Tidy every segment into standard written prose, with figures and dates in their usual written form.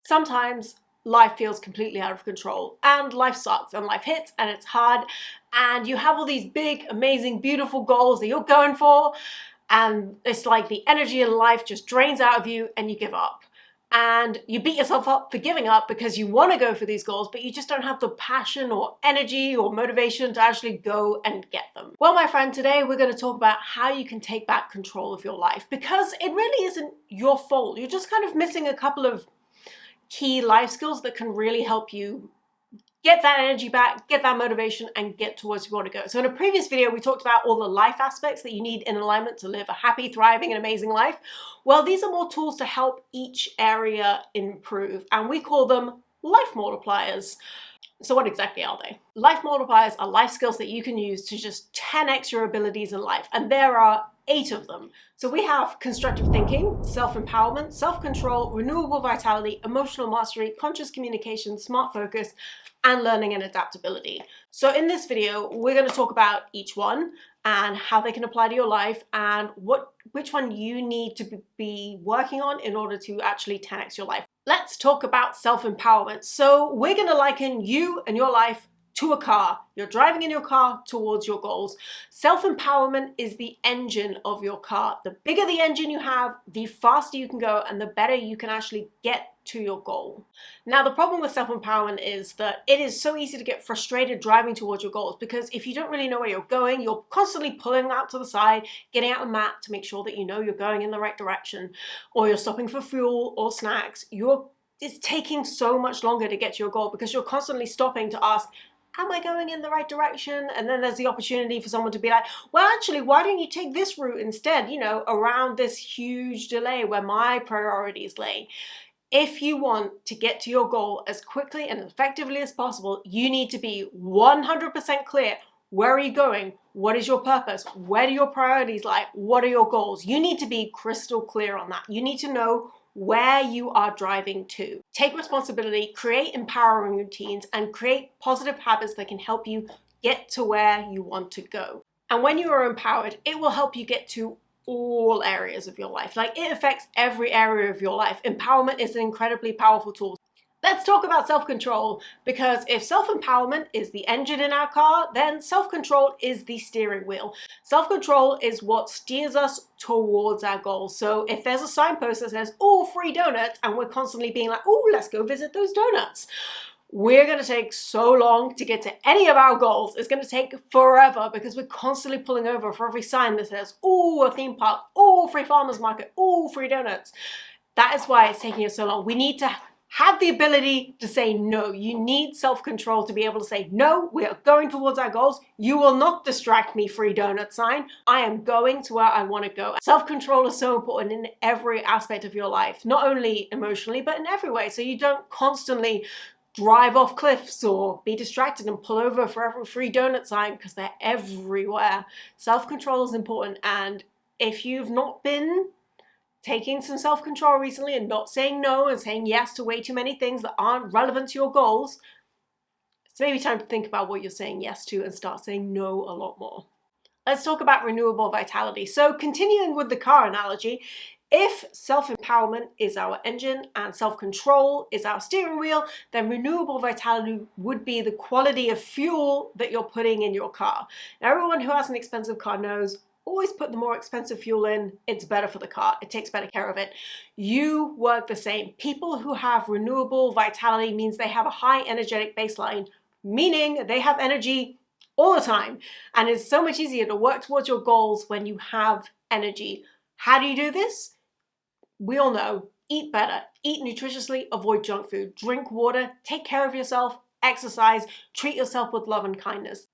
Sometimes life feels completely out of control and life sucks and life hits and it's hard and you have all these big, amazing, beautiful goals that you're going for, and it's like the energy in life just drains out of you and you give up. And you beat yourself up for giving up because you want to go for these goals, but you just don't have the passion or energy or motivation to actually go and get them. Well, my friend, today we're going to talk about how you can take back control of your life, because it really isn't your fault. You're just kind of missing a couple of key life skills that can really help you get that energy back, get that motivation, and get towards where you want to go. So in a previous video, we talked about all the life aspects that you need in alignment to live a happy, thriving, and amazing life. Well, these are more tools to help each area improve, and we call them life multipliers. So what exactly are they? Life multipliers are life skills that you can use to just 10x your abilities in life, and there are 8 of them. So we have constructive thinking, self-empowerment, self-control, renewable vitality, emotional mastery, conscious communication, smart focus, and learning and adaptability. So in this video, we're going to talk about each one and how they can apply to your life and which one you need to be working on in order to actually 10x your life. Let's talk about self-empowerment. So we're going to liken you and your life to a car. You're driving in your car towards your goals. Self-empowerment is the engine of your car. The bigger the engine you have, the faster you can go and the better you can actually get to your goal. Now, the problem with self-empowerment is that it is so easy to get frustrated driving towards your goals, because if you don't really know where you're going, you're constantly pulling out to the side, getting out a map to make sure that you know you're going in the right direction, or you're stopping for fuel or snacks. It's taking so much longer to get to your goal because you're constantly stopping to ask, am I going in the right direction? And then there's the opportunity for someone to be like, well, actually, why don't you take this route instead, around this huge delay where my priorities lay. If you want to get to your goal as quickly and effectively as possible, you need to be 100% clear. Where are you going? What is your purpose? Where do your priorities lie? What are your goals? You need to be crystal clear on that. You need to know where you are driving to. Take responsibility, create empowering routines, and create positive habits that can help you get to where you want to go. And when you are empowered, it will help you get to all areas of your life. Like, it affects every area of your life. Empowerment is an incredibly powerful tool. Let's talk about self-control, because if self-empowerment is the engine in our car, then self-control is the steering wheel. Self-control is what steers us towards our goals. So if there's a signpost that says, oh, free donuts, and we're constantly being like, oh, let's go visit those donuts, we're going to take so long to get to any of our goals. It's going to take forever because we're constantly pulling over for every sign that says, oh, a theme park, oh, free farmers market, oh, free donuts. That is why it's taking us so long. We need to have the ability to say no. You need self-control to be able to say, no, we are going towards our goals. You will not distract me, free donut sign. I am going to where I want to go. Self-control is so important in every aspect of your life, not only emotionally, but in every way. So you don't constantly drive off cliffs or be distracted and pull over for every free donut sign, because they're everywhere. Self-control is important. And if you've not been taking some self-control recently and not saying no and saying yes to way too many things that aren't relevant to your goals, it's maybe time to think about what you're saying yes to and start saying no a lot more. Let's talk about renewable vitality. So continuing with the car analogy, if self-empowerment is our engine and self-control is our steering wheel, then renewable vitality would be the quality of fuel that you're putting in your car. Now, everyone who has an expensive car knows, always put the more expensive fuel in. It's better for the car. It takes better care of it. You work the same. People who have renewable vitality means they have a high energetic baseline, meaning they have energy all the time. And it's so much easier to work towards your goals when you have energy. How do you do this? We all know, eat better, eat nutritiously, avoid junk food, drink water, take care of yourself, exercise, treat yourself with love and kindness.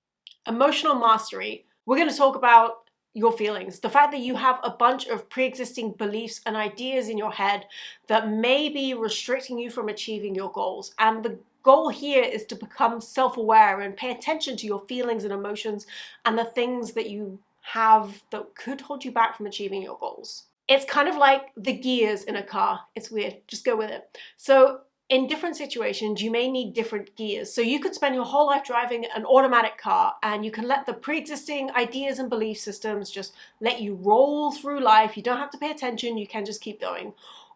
Emotional mastery. We're going to talk about your feelings, the fact that you have a bunch of pre-existing beliefs and ideas in your head that may be restricting you from achieving your goals. And the goal here is to become self-aware and pay attention to your feelings and emotions and the things that you have that could hold you back from achieving your goals. It's kind of like the gears in a car. It's weird, just go with it. So in different situations, you may need different gears. So you could spend your whole life driving an automatic car and you can let the pre-existing ideas and belief systems just let you roll through life. You don't have to pay attention. You can just keep going.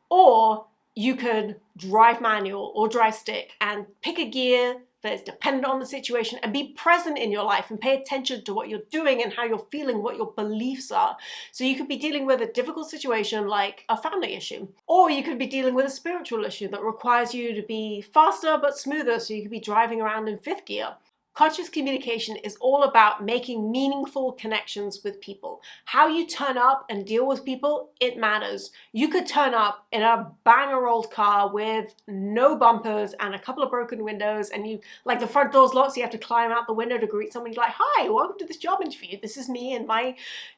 Or You could drive manual or drive stick and pick a gear that is dependent on the situation and be present in your life and pay attention to what you're doing and how you're feeling, what your beliefs are. So you could be dealing with a difficult situation like a family issue, or you could be dealing with a spiritual issue that requires you to be faster but smoother, so you could be driving around in fifth gear. Conscious communication is all about making meaningful connections with people. How you turn up and deal with people, it matters. You could turn up in a banger old car with no bumpers and a couple of broken windows, and you, like, the front door's locked, so you have to climb out the window to greet somebody like, "Hi, welcome to this job interview. This is me in my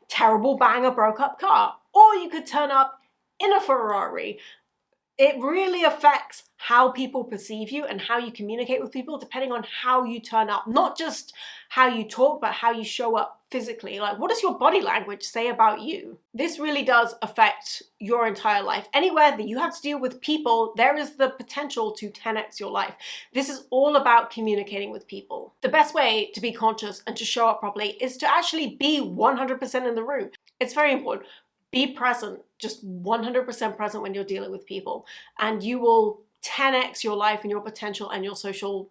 terrible banger broke up car." Or you could turn up in a Ferrari. It really affects how people perceive you and how you communicate with people depending on how you turn up. Not just how you talk, but how you show up physically. Like, what does your body language say about you? This really does affect your entire life. Anywhere that you have to deal with people, there is the potential to 10x your life. This is all about communicating with people. The best way to be conscious and to show up properly is to actually be 100% in the room. It's very important. Be present, just 100% present when you're dealing with people, and you will 10x your life and your potential and your social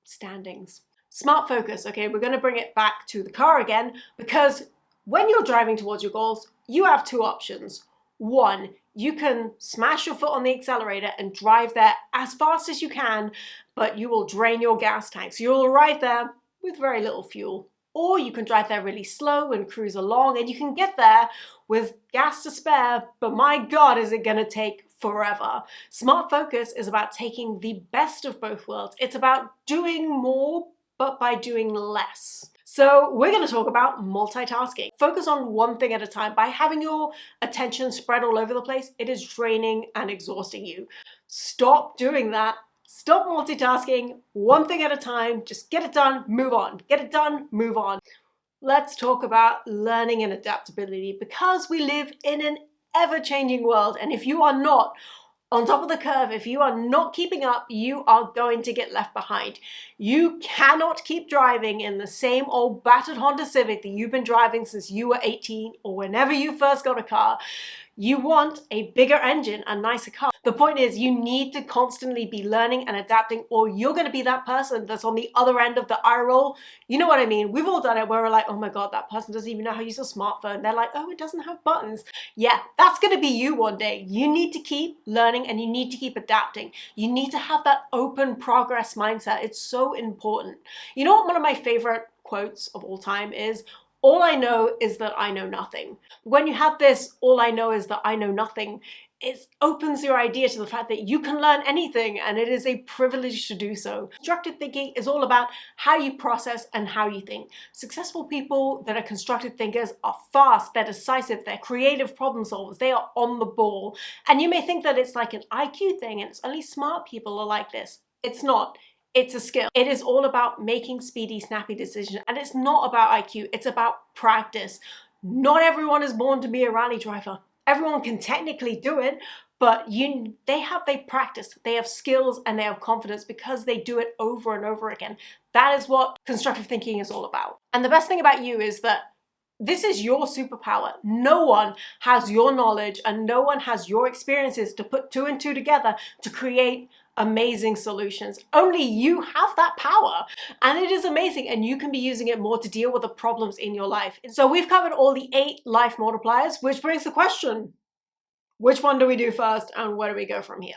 standings. Smart focus, okay, we're gonna bring it back to the car again, because when you're driving towards your goals, you have two options. One, you can smash your foot on the accelerator and drive there as fast as you can, but you will drain your gas tank. So you'll arrive there with very little fuel. Or you can drive there really slow and cruise along, and you can get there with gas to spare, but my God, is it gonna take forever. Smart focus is about taking the best of both worlds. It's about doing more, but by doing less. So we're gonna talk about multitasking. Focus on one thing at a time. By having your attention spread all over the place, it is draining and exhausting you. Stop doing that. Stop multitasking, one thing at a time. Just get it done, move on. Get it done, move on. Let's talk about learning and adaptability, because we live in an ever-changing world, and if you are not on top of the curve, if you are not keeping up, you are going to get left behind. You cannot keep driving in the same old battered Honda Civic that you've been driving since you were 18 or whenever you first got a car. You want a bigger engine, a nicer car. The point is, you need to constantly be learning and adapting, or you're going to be that person that's on the other end of the eye roll. You know what I mean? We've all done it where we're like, oh my God, that person doesn't even know how to use a smartphone. They're like, oh, it doesn't have buttons. Yeah, that's going to be you one day. You need to keep learning and you need to keep adapting. You need to have that open progress mindset. It's so important. You know what one of my favorite quotes of all time is? All I know is that I know nothing. When you have this, all I know is that I know nothing, it opens your idea to the fact that you can learn anything, and it is a privilege to do so. Constructive thinking is all about how you process and how you think. Successful people that are constructive thinkers are fast, they're decisive, they're creative problem solvers, they are on the ball. And you may think that it's like an IQ thing and it's only smart people are like this. It's not. It's a skill. It is all about making speedy, snappy decisions. And it's not about IQ, it's about practice. Not everyone is born to be a rally driver. Everyone can technically do it, but they practice, they have skills and they have confidence because they do it over and over again. That is what constructive thinking is all about. And the best thing about you is that this is your superpower. No one has your knowledge and no one has your experiences to put two and two together to create amazing solutions. Only you have that power, and it is amazing, and you can be using it more to deal with the problems in your life. So we've covered all the 8 life multipliers, which brings the question, which one do we do first and where do we go from here?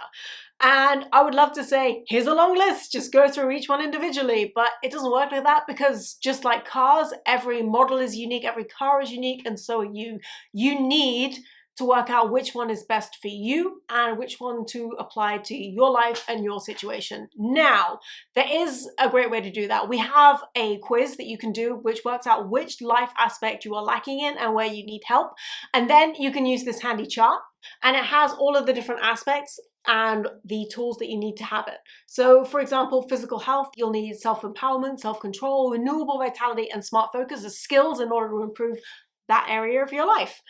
And I would love to say, here's a long list, just go through each one individually, but it doesn't work like that, because just like cars, every model is unique, every car is unique, and so are you. You need to work out which one is best for you and which one to apply to your life and your situation. Now, there is a great way to do that. We have a quiz that you can do which works out which life aspect you are lacking in and where you need help. And then you can use this handy chart, and it has all of the different aspects and the tools that you need to have it. So for example, physical health, you'll need self-empowerment, self-control, renewable vitality, and smart focus as skills in order to improve that area of your life.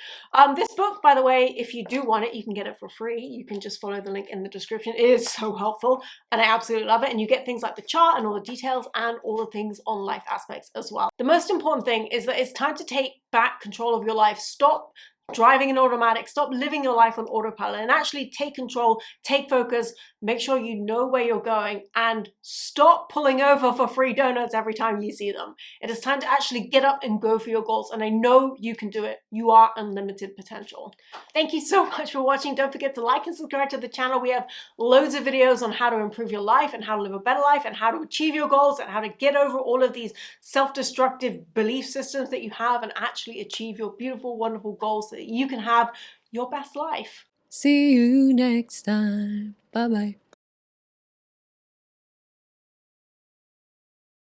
This book, by the way, if you do want it, you can get it for free. You can just follow the link in the description. It is so helpful and I absolutely love it. And you get things like the chart and all the details and all the things on life aspects as well. The most important thing is that it's time to take back control of your life. Stop driving in automatic, stop living your life on autopilot, and actually take control, take focus, make sure you know where you're going, and stop pulling over for free donuts every time you see them. It is time to actually get up and go for your goals, and I know you can do it. You are unlimited potential. Thank you so much for watching. Don't forget to like and subscribe to the channel. We have loads of videos on how to improve your life and how to live a better life and how to achieve your goals and how to get over all of these self-destructive belief systems that you have and actually achieve your beautiful, wonderful goals so that you can have your best life. See you next time. Bye-bye.